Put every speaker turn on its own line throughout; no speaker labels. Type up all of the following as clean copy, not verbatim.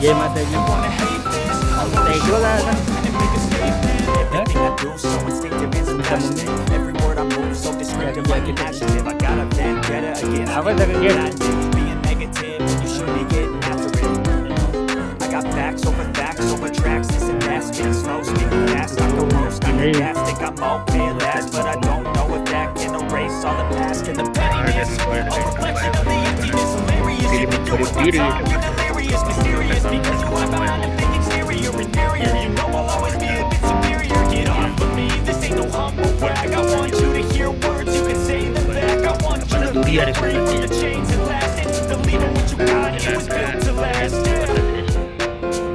જય માતાજી એકલો જ આવ્યા
Everything I do so instinctive and so passionate. Every word I move so descriptive, like an adjective. I got a vendetta against
Apa tak
you.
kerja?
Being negative when you should be getting after it. I got facts over tracks. This and that, spit slow, speak fast. I go roast, I can gas, think I'm okay last, but I don't know if that can erase all the past and the pettiness. A reflection of the emptiness, hilarious. You can do it one time, you're delirious, mysterious, because you are behind a fake exterior. Inferior, you know I'll always be a bit superior. Get off of me, this ain't no humble brag. I want you to hear words, you can say them back. I want you to feel free from the chains that last. And believe in what you got, it was built to last.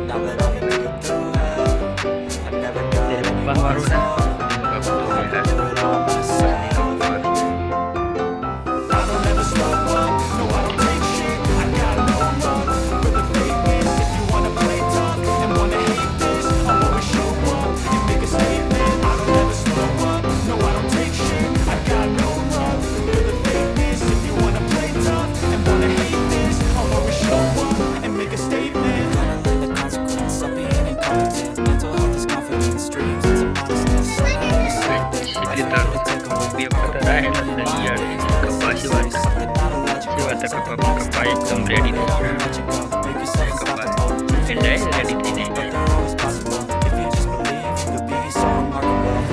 Now that I've been through hell, I never got
Bang baru dah
I don't ever slow up, no I don't take shit. I got no love for the fakeness. If you wanna play tough and wanna hate this, I'll always show up and make a statement. I don't ever slow up, no I don't take shit. I got no love for the fakeness. If you wanna play tough and wanna hate this, I'll always show up and make a statement. Gotta learn the consequence of being incompetent. Mental health is confidence, dreams into modestness.
sekitar 20 hari dan dia kapal siwa tak kapal hitam ready kapal pendai ready ini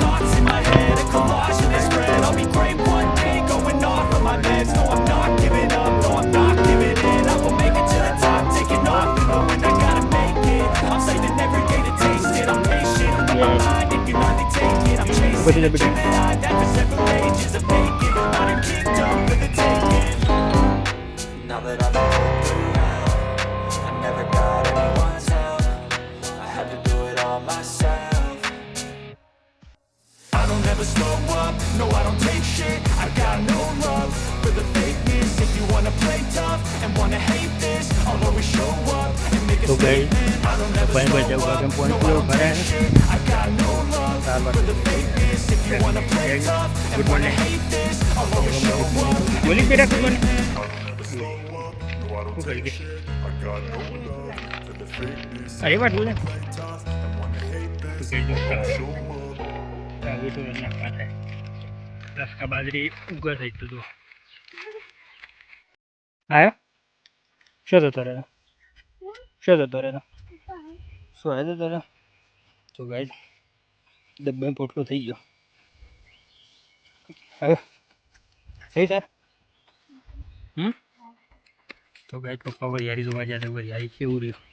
Thoughts in my head, a collage of this red. I'll be great one day, going off of my meds. No, I'm not giving up, no, I'm not giving in. I will make it to the top, taking off and knowing I gotta make it. I'm saving every day to taste it. I'm patient, but my mind, it can hardly take it. I'm chasing a Gemini that for several ages of naked. Modern kingdom for the taking. Now that I've been through hell, I never got anyone's help. I had to do it all myself. I don't ever slow up, no I don't take shit. I got no love for the fakeness. If you wanna play tough and wanna hate this, I'll always show up and make a
So guys,
statement. I don't ever
apa yang baca
slow up,
bukan puan
no I
pulau
don't take
barang
shit. I got no love for the fakeness. If you wanna play tough and wanna hate this, I'll always show up.
boleh berak ke mana ada apa dulu itu nak pakai das kabadri uga itu tuh ayo શું થતો રહે શું આવ્યો તારે તો guys Dabbe પોટલો થઈ ગયો હવે થઈ તાર તો ગાઈસ પપ્પા વરિયાળી જોવા જતા વરિયાળી કેવું રહ્યું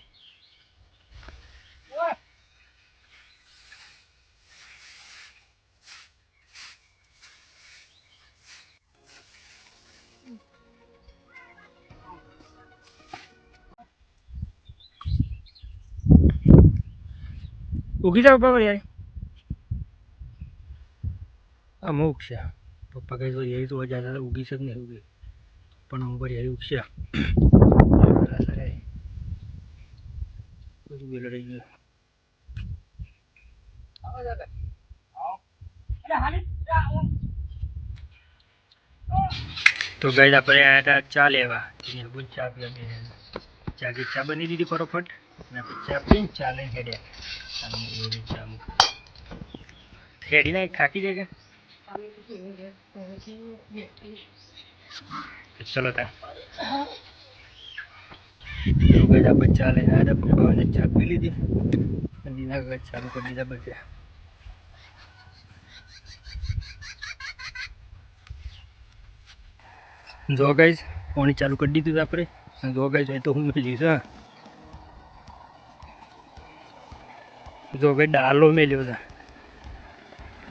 ઉગી જાવ પપ્પા વરિયાળી અમુક છે પપ્પા કઈ વરિયાળી જોવા જતા હતા ઉગી છે નહીં ઉગી પણ હું વરિયાળી ઉગશે બધું વેલો રહી ગયું તો ગાઈસ આપણે આયા હતા ચા લેવા બોલ ચા પીવા ચા બની દીધી ફટોફટ અને આપણે ચા પીને ચા લઈને હેડ્યા હેડી ના થાકી જાય કે ચલો તાર તો ગાઈસ આપણે ચા લઈને આવ્યા હતા પપ્પાને ચા પી લીધી અને એના આગળ ચાલુ કરી દીધા બધા જો ગાઈસ પાણી ચાલુ કરી દીધું આપણે જો ગાઈસ એ તો હું મેલી છે જો ગાઈસ ડાલો મેલ્યો છે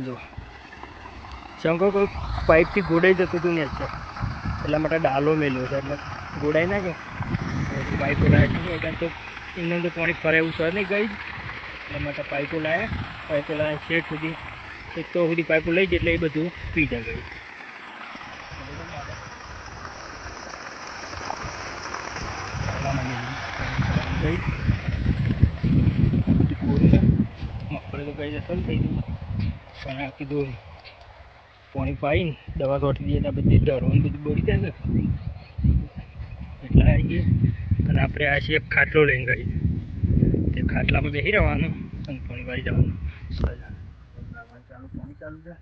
જો શંકર કોઈ પાઇપથી ગોડાઈ જતું હતું ને એટલા માટે ડાલો મેલ્યો છે એટલે ગોડાઈ ના કે પાઇપો લાવ્યા તો એમને તો પાણી ફરે એવું છે નહીં ગઈ એટલા માટે પાઇપો લાવ્યા શેઠ સુધી એક તો સુધી પાઇપો લઈ જાય એટલે એ બધું પી જાય ગઈ મગફળી તો કઈ જશે થઈ ગયું પણ આ કીધું પાણી પાઈને દવા છોટી દઈએ ત્યાં બધી દરવાનું બધું બળી જાય ને એટલે આવી ગઈ અને આપણે આ છે એક ખાટલો લઈને ગઈ તે ખાટલામાં બેસી રહેવાનું અને પાણી વાળી જવાનું ચાલુ પાણી ચાલુ છે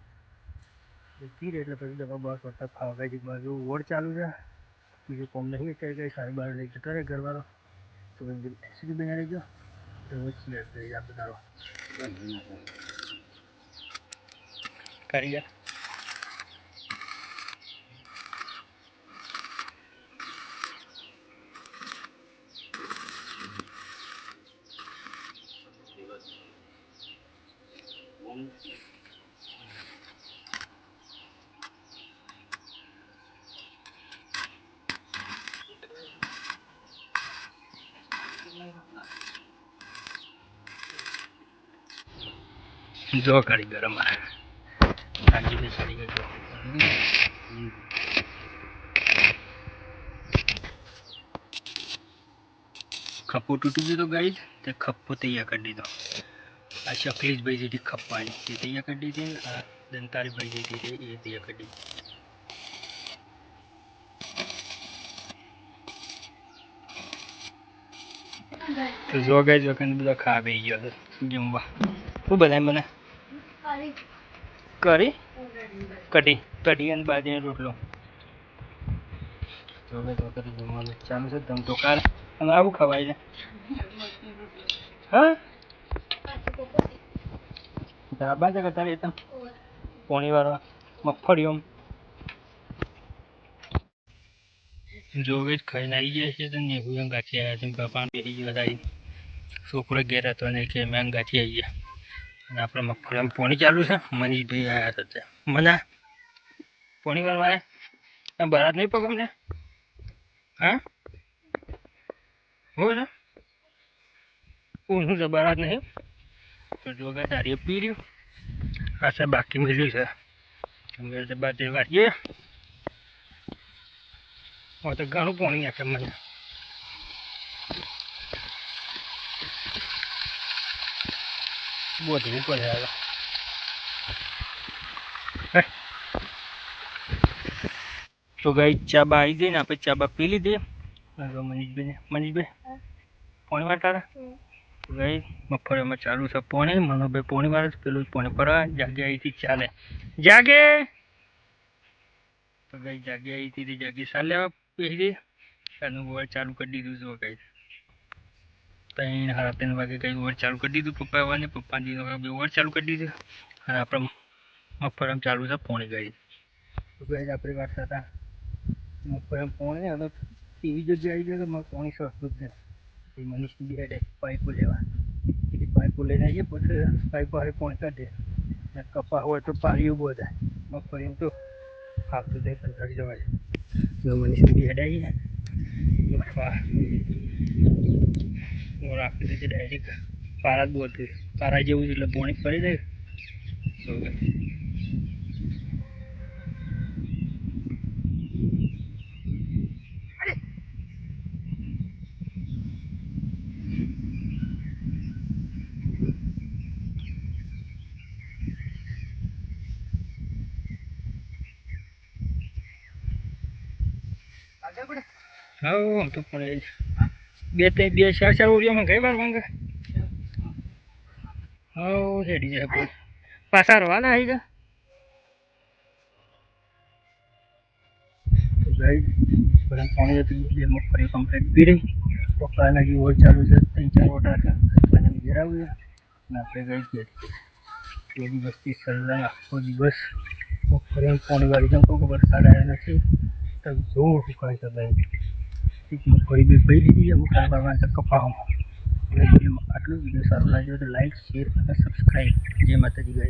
ધીરે એટલે પછી દવા બસ વરસાદ ફાવગાજી બાજુ વોડ ચાલુ છે બીજું કોમ નહીં અત્યારે કઈ 12:30 લઈ જતો રહે ઘરવાળો તો એસી બનાવી ગયો તો વચ્ચે આપણે તારો કારીગર જો કારીગર અમારે કારીગર જો ખપ્પો તૂટી ગયો તો ગાઈડ તે ખપ્પો તૈયાર કરી દીધો આ શકલીશભાઈ જેથી ખપ્પાની તે તૈયાર કરી દીધી આ દંતારીભાઈ જેથી એ તૈયાર કરી દીધી તો જો ગાઈડ વખત બધા ખા બેસી ગયો હતો જમવા શું બનાય મને કરી કઢી અને બાજરીનો રોટલો તો વખત જમવાનું ચાલુ છે ધમ તો કાર અને આવું ખવાય છે હા ધાબા છે કરતા રહેતા પોણી વાળા મગફળીઓ જોગે જ ખાઈને આવી જાય છે તો નેવું ગાંઠી આવ્યા છે બાપા બેસી ગયો હતા છોકરો ઘેર હતો ને કે મેં ગાંઠી આવી ગયા અને આપણે મગફળીમાં પોણી ચાલુ છે મનીષભાઈ આવ્યા હતા મના પોણી વાળવા આવ્યા બરાત નહીં પગ અમને હા હો છે કોનું છે બરાત નહીં તો જોગે તારી પી રહ્યું પાછા બાકી મળ્યું છે અમે બાજરી વાળીએ હવે તો ઘણું પાણી આપે મને બોધવું પડે હવે તો ગાઈ ચા બા આવી ગઈ ને આપણે ચા બા પી લીધી મનીષભાઈ પાણી વાળતા ગઈ મગફળીમાં ચાલુ છે પાણી મનોભાઈ પાણી વાળે પેલું પાણી ભરવા જાગે આવી હતી ચાલે જાગે તો ગઈ જાગે આવી હતી જાગે ચાલ લેવા પહેરી એનું ઓવર ચાલુ કરી દીધું જો ગઈ 3:30 વાગે કઈ ઓવર ચાલુ કરી દીધું પપ્પાને પપ્પાજીનો ઓવર ચાલુ કરી દીધું અને આપણે મગફળીમાં ચાલુ છે પાણી ગઈ તો ગઈ આપણે વાત હતા મગફળીમાં પાણી અને ટીવી જો આવી ગયો તો મારે પાણી સસ્તું જ નથી મનીષની બે પાઇપો લેવા એ પાઇપો લઈને આવીએ પછી પાઇપો હારે પાણી કાઢીએ કપા હોય તો પાણીઓ બહુ થાય મગફળીમાં તો આપતું જાય કંટાળી જવાય જો મનીષની બે આવીએ રાખી દે ડાયરેક્ટ પારા જ બોલતી પારા જેવું છે એટલે પાણી ફરી જાય હા તો પણ બે ચાર ઓરિયામાં ગઈ વાર માંગે હા રેડી જાય પાછા રવાના આવી ગયા પાણી હતી મગફળી કમ્પ્લીટ પી રહી પપ્પાના જે ઓર ચાલુ છે 3-4 ઓટા છે પપ્પાને ઘેરાવું અને આપણે ગઈ પેલી વસ્તી સલ્લા આખો દિવસ મગફળી પાણી વાળી જમ કહું વરસાદ આવ્યો નથી તો જોર સુકાય છે ભાઈ મગફળી બી પી લીધી અમુક કપાવામાં આટલું વિડીયો સારું લાગ્યો તો લાઈક શેર અને સબસ્ક્રાઈબ જય માતાજી ગાય